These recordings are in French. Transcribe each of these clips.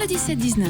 le 17-19.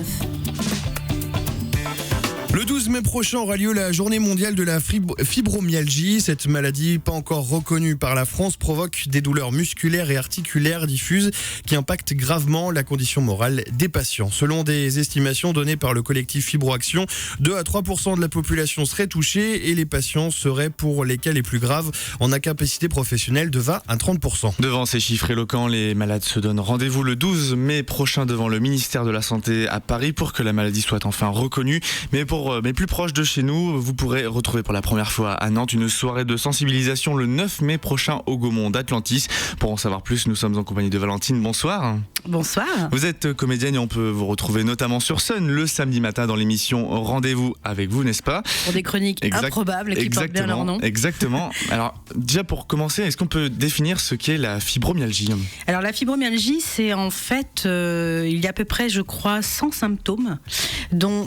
Le 12 mai prochain aura lieu la journée mondiale de la fibromyalgie. Cette maladie, pas encore reconnue par la France, provoque des douleurs musculaires et articulaires diffuses qui impactent gravement la condition morale des patients. Selon des estimations données par le collectif Fibroaction, 2 à 3% de la population serait touchée et les patients seraient, pour les cas les plus graves, en incapacité professionnelle de 20 à 30%. Devant ces chiffres éloquents, les malades se donnent rendez-vous le 12 mai prochain devant le ministère de la Santé à Paris pour que la maladie soit enfin reconnue. Mais plus proche de chez nous, vous pourrez retrouver pour la première fois à Nantes une soirée de sensibilisation le 9 mai prochain au Gaumont d'Atlantis. Pour en savoir plus, nous sommes en compagnie de Valentine. Bonsoir. Bonsoir. Vous êtes comédienne et on peut vous retrouver notamment sur Sun le samedi matin dans l'émission Rendez-vous avec vous, n'est-ce pas ? Pour des chroniques improbables qui portent bien leur nom. Exactement. Alors déjà pour commencer, est-ce qu'on peut définir ce qu'est la fibromyalgie ? Alors la fibromyalgie, c'est en fait, il y a à peu près, je crois, 100 symptômes,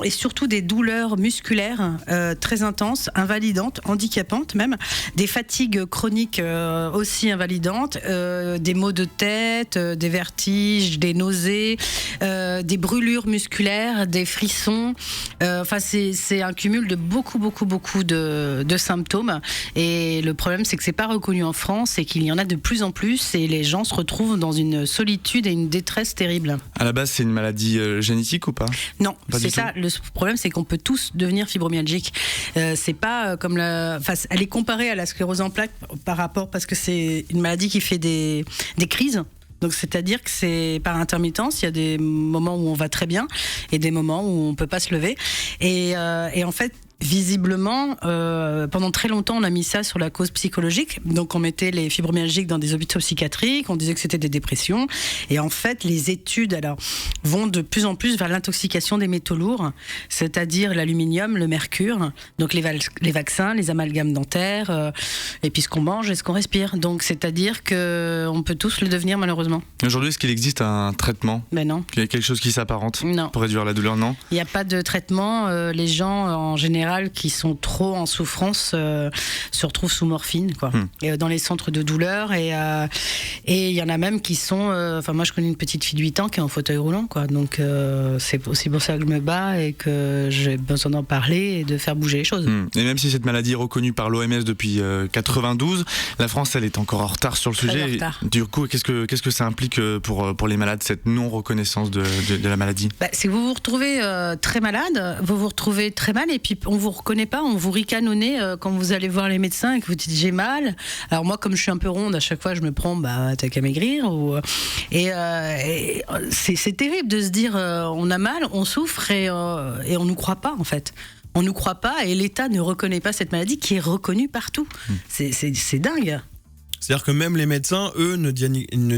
et surtout des douleurs musculaires très intenses, invalidantes, handicapantes même, des fatigues chroniques aussi invalidantes, des maux de tête, des vertiges, des nausées, des brûlures musculaires, des frissons. Enfin, c'est un cumul de beaucoup de symptômes. Et le problème, c'est que c'est pas reconnu en France et qu'il y en a de plus en plus et les gens se retrouvent dans une solitude et une détresse terrible. À la base, c'est une maladie génétique ou pas ? Non, c'est ça. Le problème, c'est qu'on peut tous devenir fibromyalgique. C'est pas comme elle est comparée à la sclérose en plaques parce que c'est une maladie qui fait des crises. Donc, c'est-à-dire que c'est par intermittence. Il y a des moments où on va très bien et des moments où on peut pas se lever. Et en fait, visiblement, pendant très longtemps, on a mis ça sur la cause psychologique. Donc, on mettait les fibromyalgiques dans des hôpitaux psychiatriques. On disait que c'était des dépressions. Et en fait, les études vont de plus en plus vers l'intoxication des métaux lourds, c'est-à-dire l'aluminium, le mercure, donc les vaccins, les amalgames dentaires, et puis ce qu'on mange et ce qu'on respire. Donc, c'est-à-dire qu'on peut tous le devenir, malheureusement. Aujourd'hui, est-ce qu'il existe un traitement ? Ben non. Il y a quelque chose qui s'apparente ? Non. Pour réduire la douleur, non ? Il n'y a pas de traitement. Les gens, en général, qui sont trop en souffrance se retrouvent sous morphine, quoi. Et, dans les centres de douleur et il y en a même qui sont moi je connais une petite fille de 8 ans qui est en fauteuil roulant, quoi. Donc c'est aussi pour ça que je me bats et que j'ai besoin d'en parler et de faire bouger les choses. Et même si cette maladie est reconnue par l'OMS depuis 92, la France elle est encore en retard sur le sujet. Du coup, qu'est-ce que ça implique pour les malades, cette non-reconnaissance de la maladie ? C'est que vous vous retrouvez très malade, vous vous retrouvez très mal et puis on vous reconnaît pas, on vous ricane au nez quand vous allez voir les médecins et que vous dites j'ai mal. Alors moi, comme je suis un peu ronde, à chaque fois je me prends t'as qu'à maigrir et c'est terrible de se dire on a mal, on souffre et on nous croit pas en fait. On nous croit pas et l'État ne reconnaît pas cette maladie qui est reconnue partout. C'est dingue. C'est-à-dire que même les médecins, eux, ne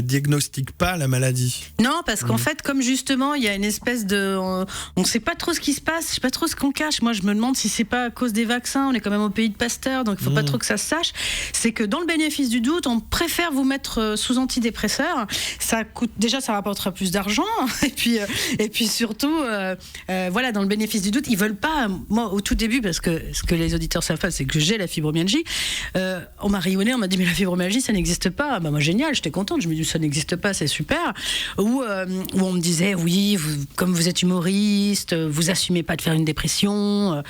diagnostiquent pas la maladie. Non, parce qu'en fait, comme justement, il y a une espèce de... On ne sait pas trop ce qui se passe, je ne sais pas trop ce qu'on cache. Moi, je me demande si c'est pas à cause des vaccins. On est quand même au pays de Pasteur, donc il ne faut pas trop que ça se sache. C'est que dans le bénéfice du doute, on préfère vous mettre sous antidépresseurs. Ça coûte... Déjà, ça rapportera plus d'argent. Et puis surtout, dans le bénéfice du doute, ils ne veulent pas... Moi, au tout début, parce que ce que les auditeurs savent pas, c'est que j'ai la fibromyalgie. On m'a rayonné, on m'a dit, mais la fibromyalgie, ça n'existe pas. Moi génial, j'étais contente, je me dis ça n'existe pas, c'est super. Où on me disait oui, comme vous êtes humoriste, vous assumez pas de faire une dépression.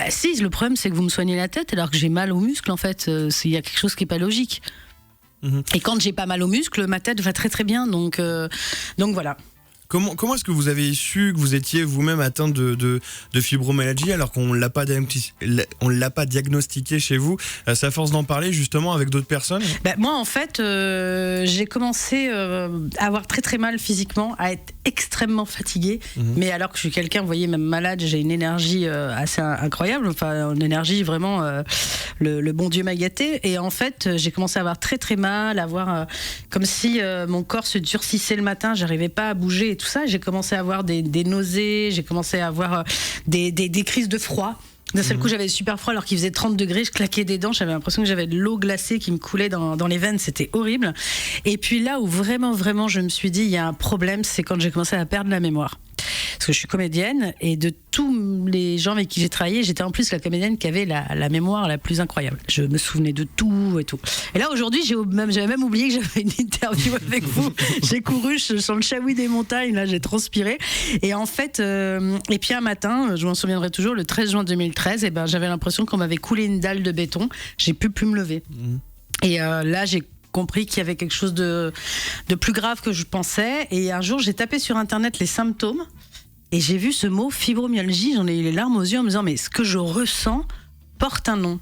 Si, le problème c'est que vous me soignez la tête alors que j'ai mal aux muscles en fait. Il y a quelque chose qui est pas logique. Et quand j'ai pas mal aux muscles, ma tête va très très bien. Donc voilà. Comment est-ce que vous avez su que vous étiez vous-même atteinte de fibromyalgie alors qu'on l'a pas diagnostiqué chez vous ? C'est à force d'en parler justement avec d'autres personnes ? Moi en fait j'ai commencé à avoir très très mal physiquement, à être extrêmement fatiguée, mais alors que je suis quelqu'un, vous voyez, même malade, j'ai une énergie assez incroyable, enfin une énergie vraiment le bon Dieu m'a gâtée, et en fait j'ai commencé à avoir très très mal, à avoir comme si mon corps se durcissait le matin, j'arrivais pas à bouger et tout ça, j'ai commencé à avoir des nausées, j'ai commencé à avoir des crises de froid. D'un seul coup, j'avais super froid alors qu'il faisait 30 degrés, je claquais des dents, j'avais l'impression que j'avais de l'eau glacée qui me coulait dans les veines, c'était horrible. Et puis là où vraiment je me suis dit, il y a un problème, c'est quand j'ai commencé à perdre la mémoire. parce que je suis comédienne, et de tous les gens avec qui j'ai travaillé, j'étais en plus la comédienne qui avait la mémoire la plus incroyable. Je me souvenais de tout et tout. Et là aujourd'hui, j'avais même oublié que j'avais une interview avec vous. J'ai couru sur le Chaouis des montagnes, là j'ai transpiré. Et en fait, et puis un matin, je m'en souviendrai toujours, le 13 juin 2013, et ben j'avais l'impression qu'on m'avait coulé une dalle de béton. J'ai pu plus me lever. Et là j'ai compris qu'il y avait quelque chose de plus grave que je pensais. Et un jour, j'ai tapé sur internet les symptômes et j'ai vu ce mot fibromyalgie. J'en ai eu les larmes aux yeux en me disant mais ce que je ressens porte un nom.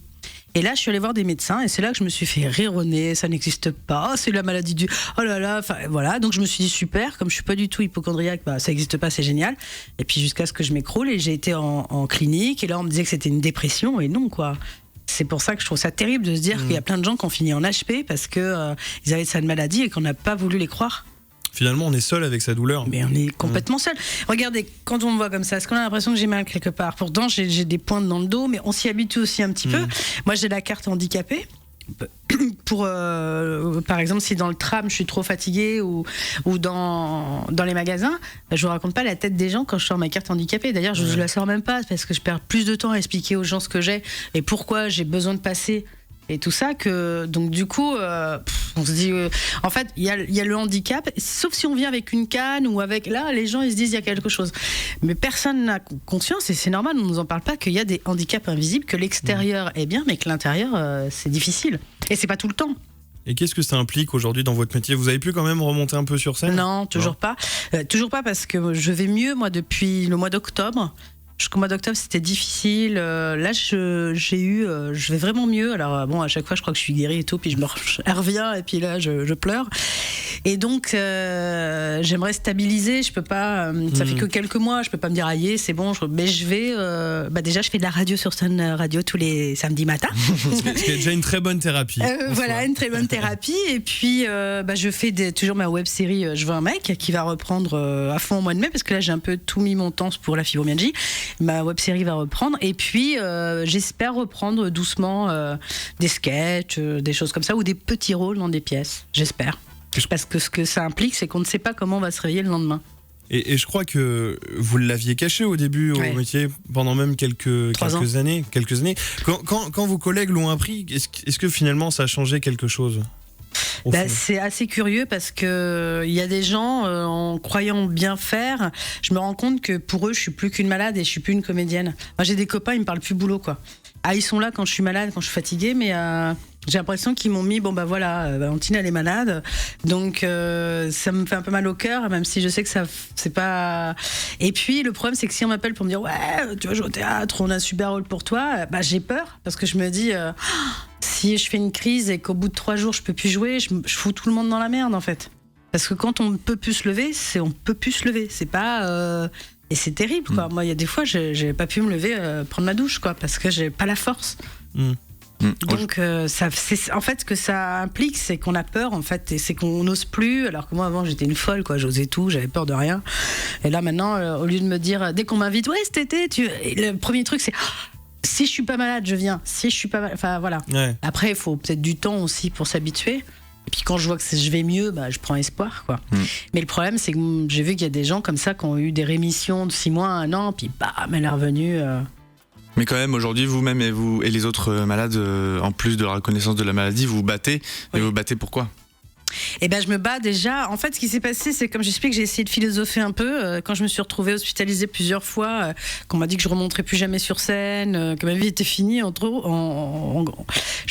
Et là, je suis allée voir des médecins et c'est là que je me suis fait rire au nez. Ça n'existe pas, c'est la maladie du... Oh là là, enfin voilà. Donc je me suis dit super, comme je suis pas du tout hypochondriaque, bah, ça n'existe pas, c'est génial. Et puis jusqu'à ce que je m'écroule et j'ai été en clinique et là on me disait que c'était une dépression et non quoi. C'est pour ça que je trouve ça terrible de se dire qu'il y a plein de gens qui ont fini en HP parce que ils avaient cette maladie et qu'on n'a pas voulu les croire. Finalement, on est seul avec sa douleur. Mais on est complètement seul. Regardez, quand on me voit comme ça, est-ce qu'on a l'impression que j'ai mal quelque part? Pourtant, j'ai des pointes dans le dos, mais on s'y habitue aussi un petit peu. Moi, j'ai la carte handicapée. Pour par exemple, si dans le tram je suis trop fatiguée ou dans les magasins, je vous raconte pas la tête des gens quand je sors ma carte handicapée. D'ailleurs, je la sors même pas parce que je perds plus de temps à expliquer aux gens ce que j'ai et pourquoi j'ai besoin de passer et tout ça que donc du coup on se dit en fait il y a le handicap, sauf si on vient avec une canne ou avec là les gens ils se disent il y a quelque chose, mais personne n'a conscience et c'est normal, on nous en parle pas qu'il y a des handicaps invisibles, que l'extérieur est bien mais que l'intérieur c'est difficile et c'est pas tout le temps. Et qu'est-ce que ça implique aujourd'hui dans votre métier? Vous avez pu quand même remonter un peu sur scène? Non, toujours pas. Toujours pas parce que je vais mieux moi depuis le mois d'octobre. Jusqu'au mois d'octobre, c'était difficile. Là, je vais vraiment mieux. Alors, bon, à chaque fois, je crois que je suis guérie et tout, puis elle revient, et puis là, je pleure. Et donc, j'aimerais stabiliser. Je peux pas. Ça fait que quelques mois. Je peux pas me dire, aïe, c'est bon. Mais je vais. Déjà, je fais de la radio sur Sun Radio tous les samedis matins. Ce qui est déjà une très bonne thérapie. Voilà, une très bonne thérapie. Et puis, je fais toujours ma web série Je veux un mec, qui va reprendre à fond au mois de mai, parce que là, j'ai un peu tout mis mon temps pour la fibromyalgie. Ma web série va reprendre et puis j'espère reprendre doucement des sketchs, des choses comme ça ou des petits rôles dans des pièces, j'espère. Parce que ce que ça implique, c'est qu'on ne sait pas comment on va se réveiller le lendemain. Et je crois que vous l'aviez caché au début au métier pendant même quelques années. Quand vos collègues l'ont appris, est-ce que finalement ça a changé quelque chose? C'est assez curieux parce que il y a des gens en croyant bien faire, je me rends compte que pour eux je suis plus qu'une malade et je suis plus une comédienne. Moi j'ai des copains, ils me parlent plus boulot quoi. Ah ils sont là quand je suis malade, quand je suis fatiguée, mais j'ai l'impression qu'ils m'ont mis Valentine elle est malade, donc ça me fait un peu mal au cœur, même si je sais que ça c'est pas. Et puis le problème c'est que si on m'appelle pour me dire ouais tu vas jouer au théâtre, on a un super rôle pour toi, j'ai peur parce que je me dis si je fais une crise et qu'au bout de 3 jours je peux plus jouer, je fous tout le monde dans la merde en fait. Parce que quand on ne peut plus se lever, on peut plus se lever. C'est pas et c'est terrible quoi. Moi il y a des fois j'ai pas pu me lever prendre ma douche quoi parce que j'ai pas la force. Donc en fait ce que ça implique c'est qu'on a peur en fait et c'est qu'on n'ose plus, alors que moi avant j'étais une folle quoi, j'osais tout, j'avais peur de rien. Et là maintenant au lieu de me dire dès qu'on m'invite ouais cet été le premier truc c'est si je suis pas malade, je viens. Si je suis pas malade, enfin voilà. Ouais. Après, il faut peut-être du temps aussi pour s'habituer. Et puis quand je vois que je vais mieux, je prends espoir, quoi. Mais le problème, c'est que j'ai vu qu'il y a des gens comme ça qui ont eu des rémissions de 6 mois, 1 an, puis bam, elle est revenue. Mais quand même, aujourd'hui, vous-même et les autres malades, en plus de la reconnaissance de la maladie, vous vous battez. Et vous vous battez pourquoi ? Je me bats déjà. En fait, ce qui s'est passé, c'est comme j'explique, j'ai essayé de philosopher un peu. Quand je me suis retrouvée hospitalisée plusieurs fois, qu'on m'a dit que je remonterais plus jamais sur scène, que ma vie était finie, je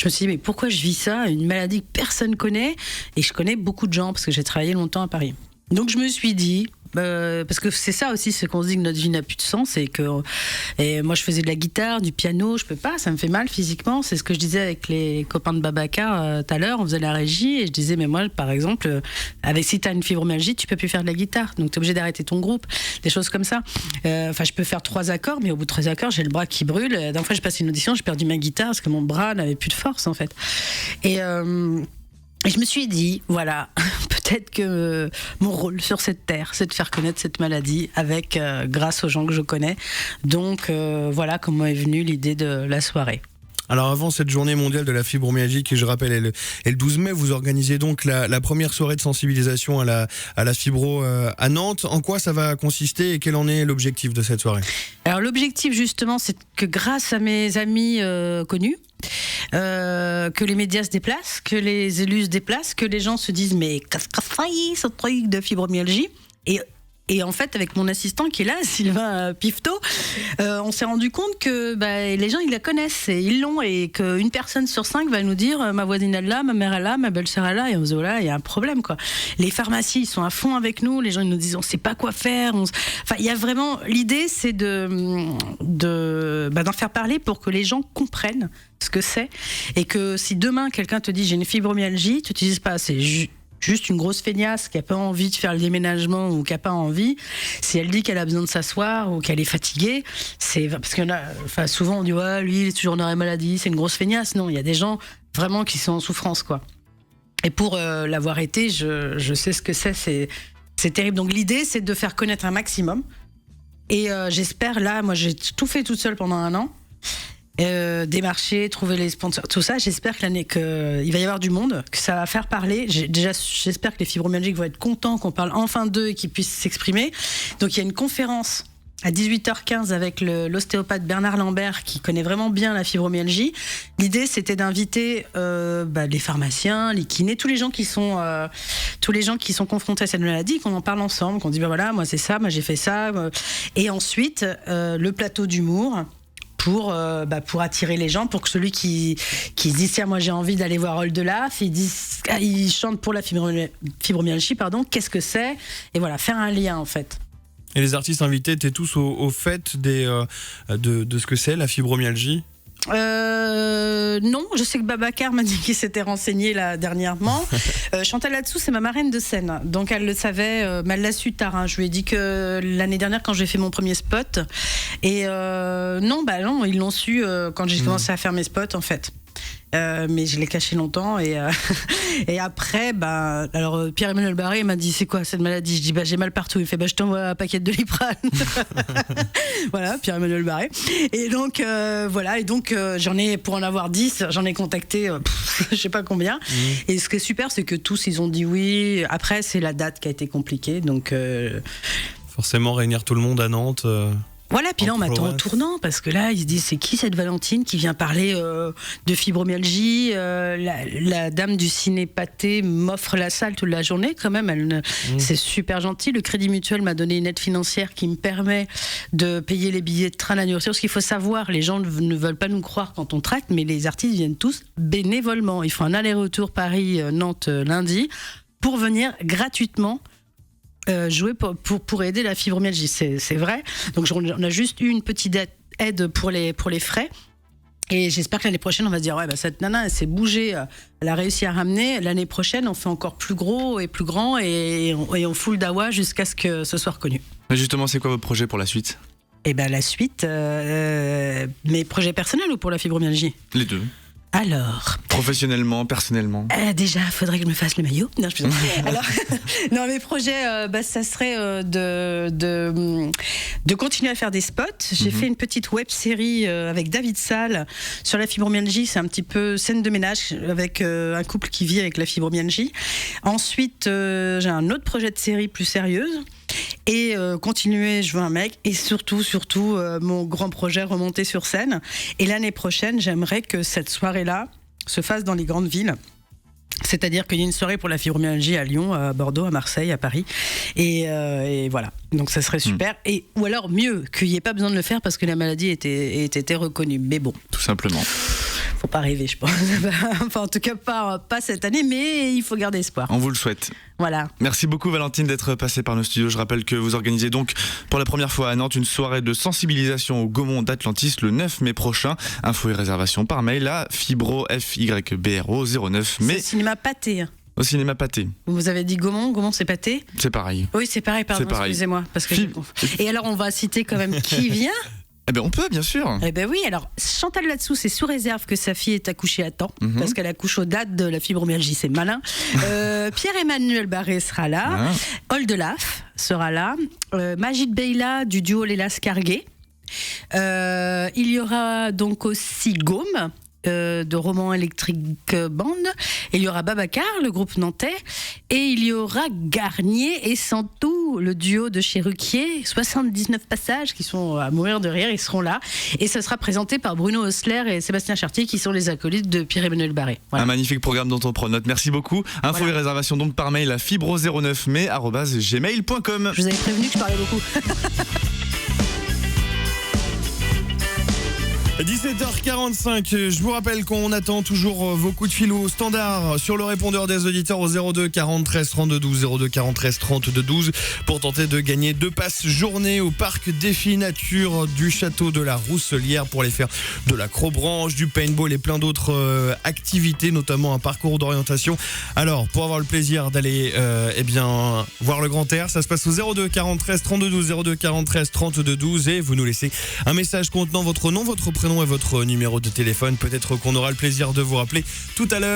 me suis dit, mais pourquoi je vis ça? Une maladie que personne connaît. Et je connais beaucoup de gens, parce que j'ai travaillé longtemps à Paris. Donc je me suis dit, parce que c'est ça aussi, c'est qu'on se dit que notre vie n'a plus de sens et moi je faisais de la guitare, du piano, je peux pas, ça me fait mal physiquement. C'est ce que je disais avec les copains de Babacar tout à l'heure, on faisait la régie et je disais mais moi par exemple si t'as une fibromyalgie tu peux plus faire de la guitare, donc t'es obligé d'arrêter ton groupe, des choses comme ça. Je peux faire 3 accords mais au bout de 3 accords j'ai le bras qui brûle. La dernière fois j'ai passé une audition, j'ai perdu ma guitare parce que mon bras n'avait plus de force en fait. Et je me suis dit, voilà, peut-être que mon rôle sur cette terre, c'est de faire connaître cette maladie grâce aux gens que je connais. Donc voilà comment est venue l'idée de la soirée. Alors avant cette journée mondiale de la fibromyalgie, qui je rappelle est le 12 mai, vous organisez donc la première soirée de sensibilisation à la fibro à Nantes. En quoi ça va consister et quel en est l'objectif de cette soirée ? Alors l'objectif justement, c'est que grâce à mes amis connus, que les médias se déplacent, que les élus se déplacent, que les gens se disent mais qu'est-ce que c'est ce truc de fibromyalgie ? Et en fait, avec mon assistant qui est là, Sylvain Pifto, on s'est rendu compte que les gens, ils la connaissent et ils l'ont, et qu'une personne sur 5 va nous dire ma voisine elle l'a, ma mère elle l'a, ma belle-sœur elle l'a, et on se dit voilà, il y a un problème quoi. Les pharmacies, ils sont à fond avec nous, les gens ils nous disent on sait pas quoi faire. Enfin, il y a vraiment l'idée, c'est d'en faire parler pour que les gens comprennent ce que c'est, et que si demain quelqu'un te dit j'ai une fibromyalgie, tu te dises pas c'est juste une grosse feignasse qui a pas envie de faire le déménagement ou qui a pas envie. Si elle dit qu'elle a besoin de s'asseoir ou qu'elle est fatiguée, c'est parce que souvent on dit ouais, lui il est toujours en arrêt maladie, c'est une grosse feignasse. Non, il y a des gens vraiment qui sont en souffrance quoi. Et pour l'avoir été, je sais ce que c'est terrible. Donc l'idée c'est de faire connaître un maximum. Et j'espère là, moi j'ai tout fait toute seule pendant 1 an. Démarcher, trouver les sponsors, tout ça. J'espère qu'il va y avoir du monde, que ça va faire parler. J'espère que les fibromyalgiques vont être contents qu'on parle enfin d'eux et qu'ils puissent s'exprimer. Donc il y a une conférence à 18h15 avec l'ostéopathe Bernard Lambert qui connaît vraiment bien la fibromyalgie. L'idée c'était d'inviter les pharmaciens, les kinés, tous les gens qui sont confrontés à cette maladie, qu'on en parle ensemble, qu'on dit voilà, moi c'est ça, moi j'ai fait ça, et ensuite le plateau d'humour pour attirer les gens, pour que celui qui se dit tiens moi j'ai envie d'aller voir Oldelaf, il chante pour la fibromyalgie, qu'est-ce que c'est, et voilà, faire un lien en fait. Et les artistes invités étaient tous au fait de ce que c'est la fibromyalgie ? Non, je sais que Babacar m'a dit qu'il s'était renseigné là dernièrement. Chantal Latsou, c'est ma marraine de scène, donc elle le savait, mais elle l'a su tard. Je lui ai dit que l'année dernière quand j'ai fait mon premier spot, et non, ils l'ont su quand j'ai commencé à faire mes spots en fait. Mais je l'ai caché longtemps, et après alors Pierre-Emmanuel Barré m'a dit c'est quoi cette maladie, je dis j'ai mal partout, il fait je t'envoie un paquet de Doliprane. Voilà, Pierre-Emmanuel Barré, et donc voilà, et donc j'en ai, pour en avoir 10, j'en ai contacté je sais pas combien, et ce qui est super c'est que tous ils ont dit oui. Après c'est la date qui a été compliquée, donc forcément réunir tout le monde à Nantes. Voilà, puis là on m'attend au tournant, parce que là ils se disent c'est qui cette Valentine qui vient parler de fibromyalgie, la dame du ciné Pâté m'offre la salle toute la journée quand même, c'est super gentil. Le Crédit Mutuel m'a donné une aide financière qui me permet de payer les billets de train, la nourriture. Ce qu'il faut savoir, les gens ne veulent pas nous croire quand on traite, mais les artistes viennent tous bénévolement. Ils font un aller-retour Paris-Nantes lundi pour venir gratuitement jouer pour aider la fibromyalgie, c'est vrai. Donc on a juste eu une petite aide pour les frais, et j'espère que l'année prochaine on va se dire cette nana elle s'est bougée, elle a réussi à ramener. L'année prochaine on fait encore plus gros et plus grand, et on fout le dawa jusqu'à ce que ce soit reconnu. Mais justement, c'est quoi vos projets pour la suite ? La suite, mes projets personnels ou pour la fibromyalgie ? Les deux. Alors, professionnellement, personnellement. Déjà, il faudrait que je me fasse le maillot. Non, je Alors, non, mes projets, ça serait de continuer à faire des spots. J'ai fait une petite web série avec David Salle sur la fibromyalgie. C'est un petit peu scène de ménage avec un couple qui vit avec la fibromyalgie. Ensuite, j'ai un autre projet de série plus sérieuse. Et continuer, je veux un mec, et surtout mon grand projet, remonter sur scène. Et l'année prochaine, j'aimerais que cette soirée-là se fasse dans les grandes villes. C'est-à-dire qu'il y a une soirée pour la fibromyalgie à Lyon, à Bordeaux, à Marseille, à Paris, et voilà. Donc ça serait super. Et ou alors mieux qu'il n'y ait pas besoin de le faire parce que la maladie était reconnue. Mais bon, tout simplement. Faut pas rêver, je pense. Enfin, en tout cas, pas cette année, mais il faut garder espoir. On vous le souhaite. Voilà. Merci beaucoup Valentine d'être passée par nos studios. Je rappelle que vous organisez donc pour la première fois à Nantes une soirée de sensibilisation au Gaumont d'Atlantis le 9 mai prochain. Infos et réservations par mail à fibro@fybro 09 mai. C'est cinéma Pâté. Au cinéma Pâté. Vous avez dit Gaumont, c'est Pâté ? C'est pareil. Oui, c'est pareil, pardon, excusez-moi. Parce que et alors, on va citer quand même qui vient. On peut, bien sûr. Oui, alors Chantal Latsou, c'est sous réserve que sa fille est accouchée à temps, parce qu'elle accouche aux dates de la fibromyalgie, c'est malin. Pierre-Emmanuel Barré sera là, Oldelaf sera là, Majid Beyla du duo Les Lascarguet. Il y aura donc aussi Gaume, de Roman Electric Band. Et il y aura Babacar, le groupe nantais. Et il y aura Garnier et Santou, le duo de chez Ruquier. 79 passages qui sont à mourir de rire, ils seront là. Et ça sera présenté par Bruno Osler et Sébastien Chartier, qui sont les acolytes de Pierre-Emmanuel Barré. Voilà. Un magnifique programme dont on prend note. Merci beaucoup. Infos et réservations donc par mail à fibro09mai@gmail.com. Je vous avais prévenu que je parlais beaucoup. 17h45, je vous rappelle qu'on attend toujours vos coups de fil au standard sur le répondeur des auditeurs au 02 43 32 12 02 43 32 12 pour tenter de gagner 2 passes journée au parc Défi Nature du château de la Rousselière pour aller faire de l'acrobranche, du paintball et plein d'autres activités, notamment un parcours d'orientation. Alors, pour avoir le plaisir d'aller voir le grand air, ça se passe au 02 43 32 12 02 43 32 12 et vous nous laissez un message contenant votre nom, votre prénom et votre numéro de téléphone. Peut-être qu'on aura le plaisir de vous rappeler tout à l'heure.